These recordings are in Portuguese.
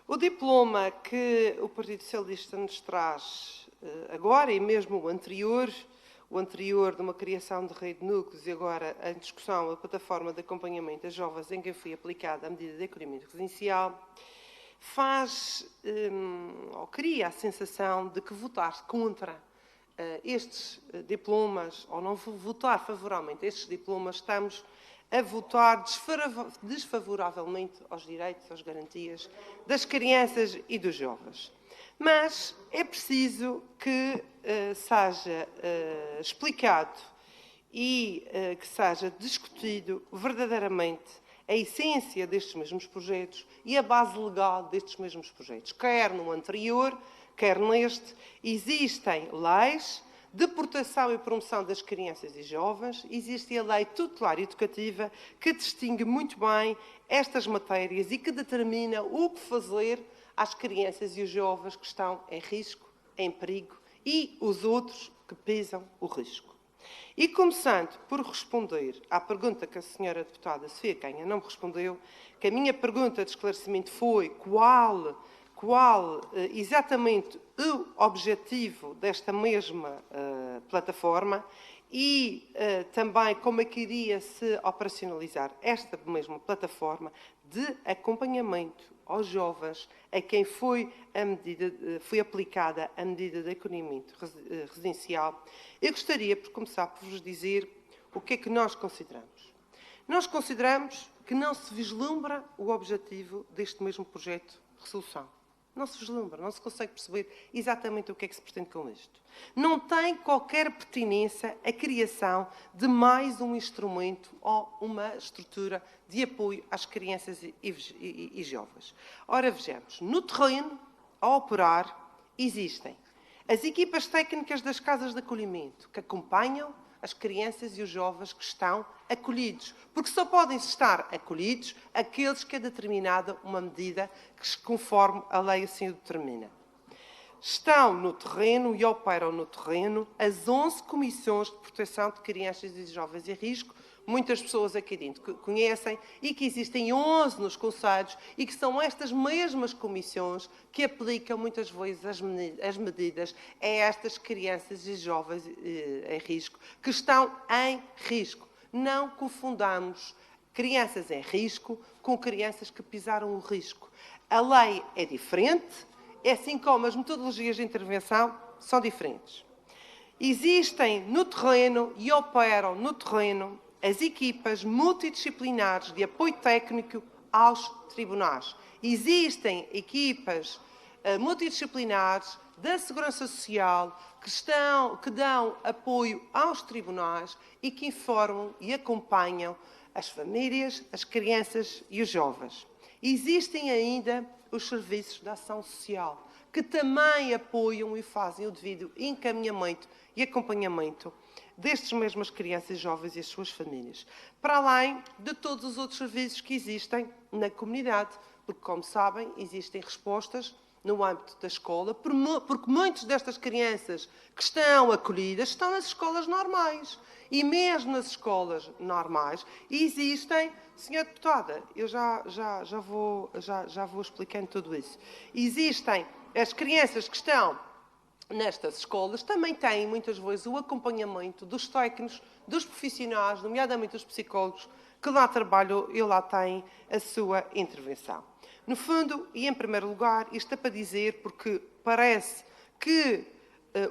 O diploma que o Partido Socialista nos traz agora, e mesmo o anterior de uma criação de rede de núcleos e agora em discussão a plataforma de acompanhamento das jovens em quem foi aplicada a medida de acolhimento residencial, faz ou cria a sensação de que votar contra estes diplomas ou não votar favoravelmente a estes diplomas, estamos a votar desfavoravelmente aos direitos, às garantias das crianças e dos jovens. Mas é preciso que seja explicado e que seja discutido verdadeiramente a essência destes mesmos projetos e a base legal destes mesmos projetos. Quer no anterior, quer neste, existem leis de proteção e promoção das crianças e jovens, existe a Lei Tutelar Educativa que distingue muito bem estas matérias e que determina o que fazer às crianças e os jovens que estão em risco, em perigo e os outros que pesam o risco. E começando por responder à pergunta que a senhora deputada Sofia Canha não me respondeu, que a minha pergunta de esclarecimento foi qual exatamente o objetivo desta mesma plataforma e também como é que iria se operacionalizar esta mesma plataforma de acompanhamento aos jovens a quem foi aplicada a medida de acolhimento residencial. Eu gostaria, por começar, por vos dizer o que é que nós consideramos. Nós consideramos que não se vislumbra o objetivo deste mesmo projeto de resolução. Não se vislumbra, não se consegue perceber exatamente o que é que se pretende com isto. Não tem qualquer pertinência a criação de mais um instrumento ou uma estrutura de apoio às crianças e jovens. Ora, vejamos, no terreno, a operar, existem as equipas técnicas das casas de acolhimento que acompanham as crianças e os jovens que estão acolhidos. Porque só podem estar acolhidos aqueles que é determinada uma medida que, conforme a lei assim o determina. Estão no terreno e operam no terreno as 11 comissões de proteção de crianças e jovens em risco. Muitas pessoas aqui dentro conhecem e que existem 11 nos concelhos e que são estas mesmas comissões que aplicam muitas vezes as medidas a estas crianças e jovens em risco, que estão em risco. Não confundamos crianças em risco com crianças que pisaram o risco. A lei é diferente, assim como as metodologias de intervenção são diferentes. Existem no terreno e operam no terreno as equipas multidisciplinares de apoio técnico aos tribunais. Existem equipas multidisciplinares da Segurança Social que dão apoio aos tribunais e que informam e acompanham as famílias, as crianças e os jovens. Existem ainda os serviços de ação social, que também apoiam e fazem o devido encaminhamento e acompanhamento destas mesmas crianças e jovens e as suas famílias, para além de todos os outros serviços que existem na comunidade, porque, como sabem, existem respostas no âmbito da escola, porque muitas destas crianças que estão acolhidas estão nas escolas normais. E mesmo nas escolas normais existem, senhora deputada, eu já vou explicando tudo isso. Existem as crianças que estão nestas escolas, também têm muitas vezes o acompanhamento dos técnicos, dos profissionais, nomeadamente dos psicólogos, que lá trabalham e lá têm a sua intervenção. No fundo, e em primeiro lugar, isto é para dizer, porque parece que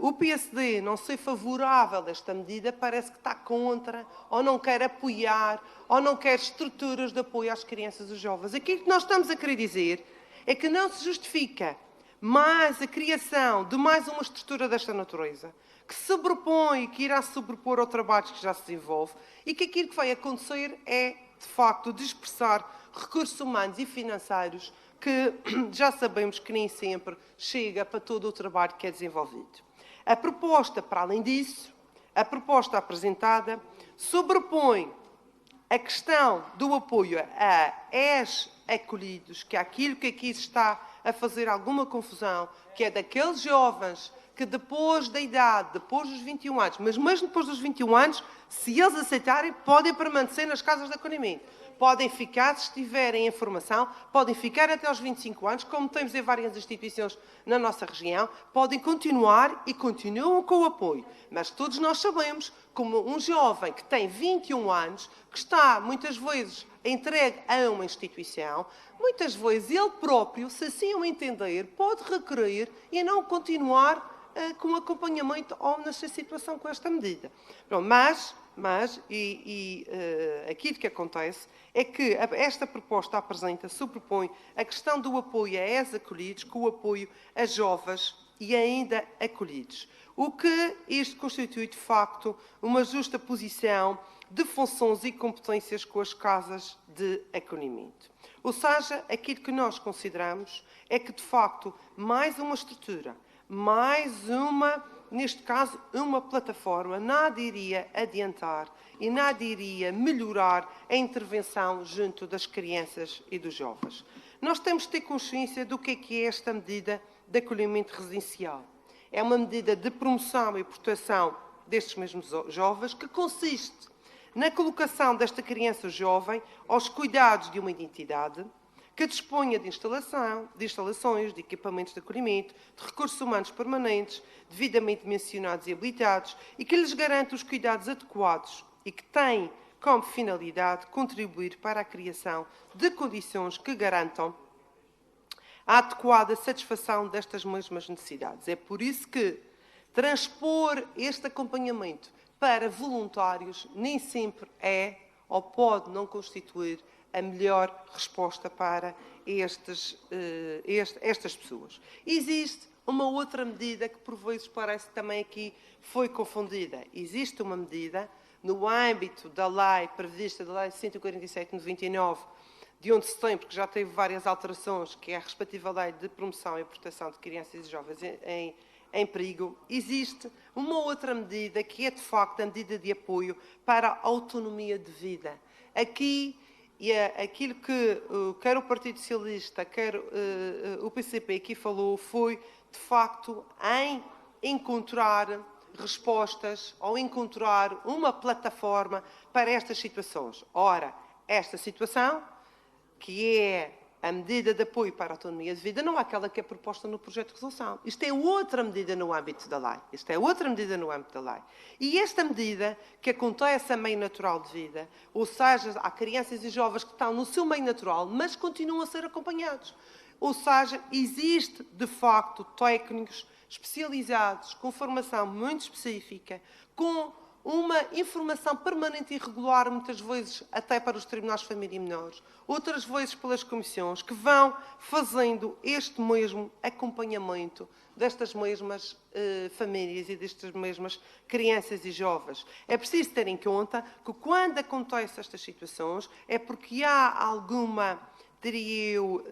o PSD não ser favorável a esta medida, parece que está contra, ou não quer apoiar, ou não quer estruturas de apoio às crianças e jovens. Aquilo que nós estamos a querer dizer é que não se justifica mais a criação de mais uma estrutura desta natureza, que se sobrepõe e que irá sobrepor ao trabalho que já se desenvolve, e que aquilo que vai acontecer é, de facto, dispersar recursos humanos e financeiros que já sabemos que nem sempre chega para todo o trabalho que é desenvolvido. A proposta, para além disso, a proposta apresentada sobrepõe a questão do apoio a ex-acolhidos, que é aquilo que aqui se está a fazer alguma confusão, que é daqueles jovens que depois da idade, depois dos 21 anos, mas mesmo depois dos 21 anos, se eles aceitarem, podem permanecer nas casas de acolhimento. podem ficar, se estiverem em formação, podem ficar até aos 25 anos, como temos em várias instituições na nossa região, podem continuar e continuam com o apoio. Mas todos nós sabemos como um jovem que tem 21 anos, que está muitas vezes entregue a uma instituição, muitas vezes ele próprio, se assim o entender, pode requerer e não continuar com acompanhamento ou nesta situação com esta medida. Pronto, aquilo que acontece é que esta proposta apresenta, sobrepõe a questão do apoio a ex-acolhidos com o apoio a jovens e ainda acolhidos. O que isto constitui, de facto, uma justa posição de funções e competências com as casas de acolhimento. Ou seja, aquilo que nós consideramos é que, de facto, mais uma estrutura, mais uma, neste caso, uma plataforma, nada iria adiantar e nada iria melhorar a intervenção junto das crianças e dos jovens. Nós temos de ter consciência do que é esta medida de acolhimento residencial. É uma medida de promoção e proteção destes mesmos jovens que consiste na colocação desta criança jovem aos cuidados de uma identidade que disponha de instalações, de equipamentos de acolhimento, de recursos humanos permanentes, devidamente mencionados e habilitados, e que lhes garante os cuidados adequados e que tem como finalidade contribuir para a criação de condições que garantam a adequada satisfação destas mesmas necessidades. É por isso que transpor este acompanhamento para voluntários nem sempre é ou pode não constituir a melhor resposta para estas pessoas. Existe uma outra medida que, por vezes, parece que também aqui foi confundida. Existe uma medida no âmbito da lei prevista, da Lei 147/99, de onde se tem, porque já teve várias alterações, que é a respectiva Lei de Promoção e Proteção de Crianças e Jovens em perigo. Existe uma outra medida que é, de facto, a medida de apoio para a autonomia de vida. Aqui, aquilo que quer o Partido Socialista, quer o PCP aqui falou, foi, de facto, em encontrar respostas ou encontrar uma plataforma para estas situações. Ora, esta situação, que é a medida de apoio para a autonomia de vida, não é aquela que é proposta no projeto de resolução. Isto é outra medida no âmbito da lei. Isto é outra medida no âmbito da lei. E esta medida, que acontece a meio natural de vida, ou seja, há crianças e jovens que estão no seu meio natural, mas continuam a ser acompanhados. Ou seja, existe, de facto, técnicos especializados, com formação muito específica, com uma informação permanente e regular, muitas vezes até para os tribunais de família e menores, outras vezes pelas comissões, que vão fazendo este mesmo acompanhamento destas mesmas famílias e destas mesmas crianças e jovens. É preciso ter em conta que quando acontecem estas situações é porque há alguma, diria eu,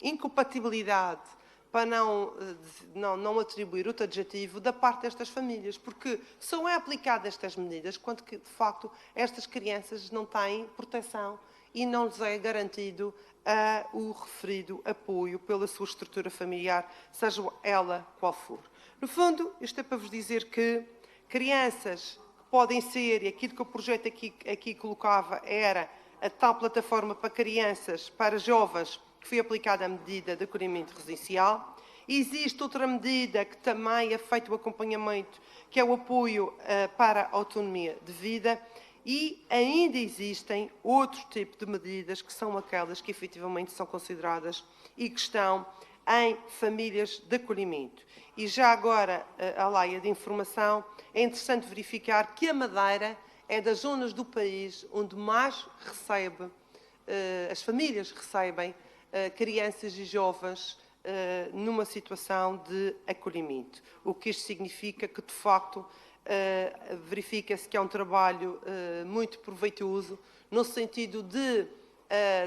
incompatibilidade para não atribuir outro adjetivo da parte destas famílias, porque só é aplicada estas medidas quando, de facto, estas crianças não têm proteção e não lhes é garantido o referido apoio pela sua estrutura familiar, seja ela qual for. No fundo, isto é para vos dizer que crianças que podem ser, e aquilo que o projeto aqui colocava era a tal plataforma para crianças, para jovens, que foi aplicada a medida de acolhimento residencial. Existe outra medida que também é feito o acompanhamento, que é o apoio para a autonomia de vida. E ainda existem outro tipo de medidas, que são aquelas que efetivamente são consideradas e que estão em famílias de acolhimento. E já agora, a laia de informação, é interessante verificar que a Madeira é das zonas do país onde mais recebe, as famílias recebem crianças e jovens numa situação de acolhimento. O que isto significa que, de facto, verifica-se que é um trabalho muito proveitoso no sentido de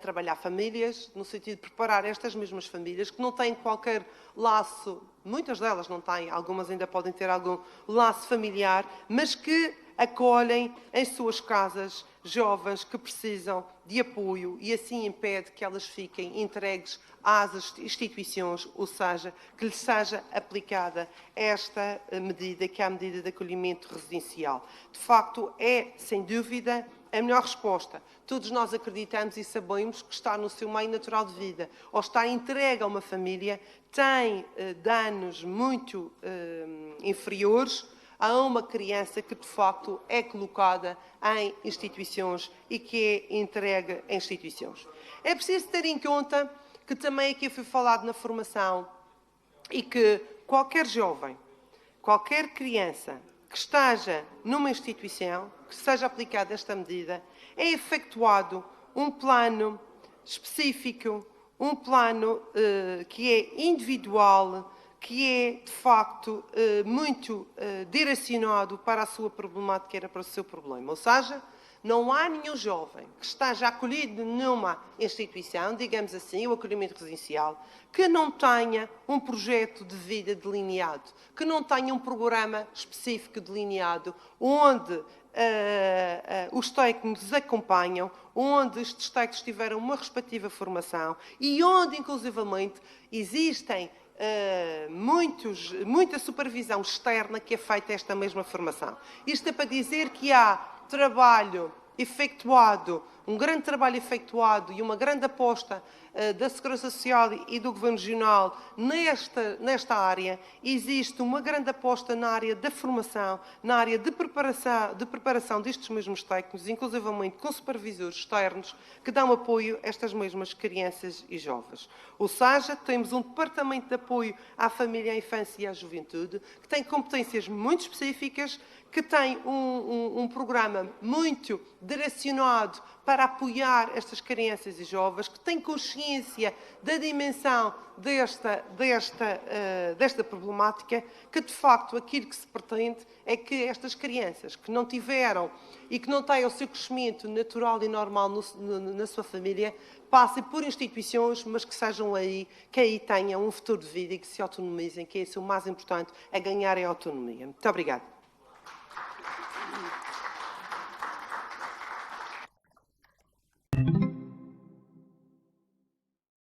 trabalhar famílias, no sentido de preparar estas mesmas famílias que não têm qualquer laço, muitas delas não têm, algumas ainda podem ter algum laço familiar, mas que acolhem em suas casas jovens que precisam de apoio e assim impede que elas fiquem entregues às instituições, ou seja, que lhes seja aplicada esta medida, que é a medida de acolhimento residencial. De facto, é, sem dúvida, a melhor resposta. Todos nós acreditamos e sabemos que estar no seu meio natural de vida ou estar entregue a uma família tem danos muito inferiores a uma criança que, de facto, é colocada em instituições e que é entregue em instituições. É preciso ter em conta que também aqui foi falado na formação e que qualquer jovem, qualquer criança que esteja numa instituição, que seja aplicada esta medida, é efetuado um plano específico, um plano que é individual, que é, de facto, muito direcionado para a sua problemática e para o seu problema. Ou seja, não há nenhum jovem que esteja acolhido numa instituição, digamos assim, o acolhimento residencial, que não tenha um projeto de vida delineado, que não tenha um programa específico delineado, onde os técnicos acompanham, onde estes técnicos tiveram uma respectiva formação e onde, inclusivamente, existem muita supervisão externa que é feita esta mesma formação. Isto é para dizer que há trabalho efetuado, um grande trabalho efetuado e uma grande aposta da Segurança Social e do Governo Regional nesta área. Existe uma grande aposta na área da formação, na área de preparação destes mesmos técnicos, inclusivamente com supervisores externos, que dão apoio a estas mesmas crianças e jovens. Ou seja, temos um departamento de apoio à família, à infância e à juventude, que tem competências muito específicas, que tem um programa muito direcionado para apoiar estas crianças e jovens, que tem consciência da dimensão desta problemática, que de facto aquilo que se pretende é que estas crianças que não tiveram e que não têm o seu crescimento natural e normal na sua família, passem por instituições, mas que sejam aí, que aí tenham um futuro de vida e que se autonomizem, que é isso o mais importante, é ganharem autonomia. Muito obrigada.